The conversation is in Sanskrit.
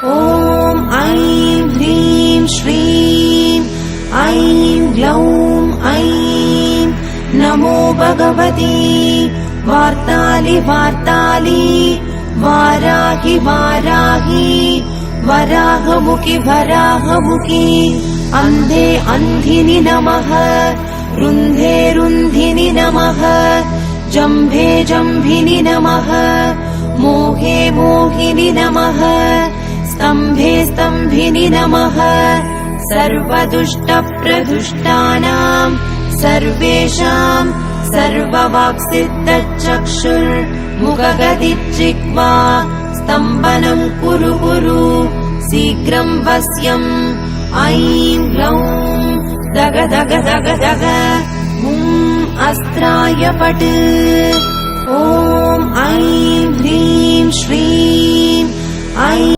ॐ ऐं ह्रीं श्रीं ऐं ग्लौं ऐं नमो भगवती वार्तालि वार्तालि वाराहि वाराहि वराहमुखि वराहमुखि अन्धे अन्धिनि नमः रुन्धे रुन्धिनि नमः जम्भे जम्भिनि नमः मोहे मोहिनि नमः स्तम्भे स्तम्भिनि नमः सर्वदुष्टप्रदुष्टानां सर्वेषां सर्ववाक्सिद्धचक्षुर्मुखगदिज्जिह्वा स्तम्भनं कुरु कुरु शीघ्रं वश्यम् ऐं ग्लौं दग दग दग दग अस्त्राय पट् ॐ ऐं ह्रीं श्रीं ऐं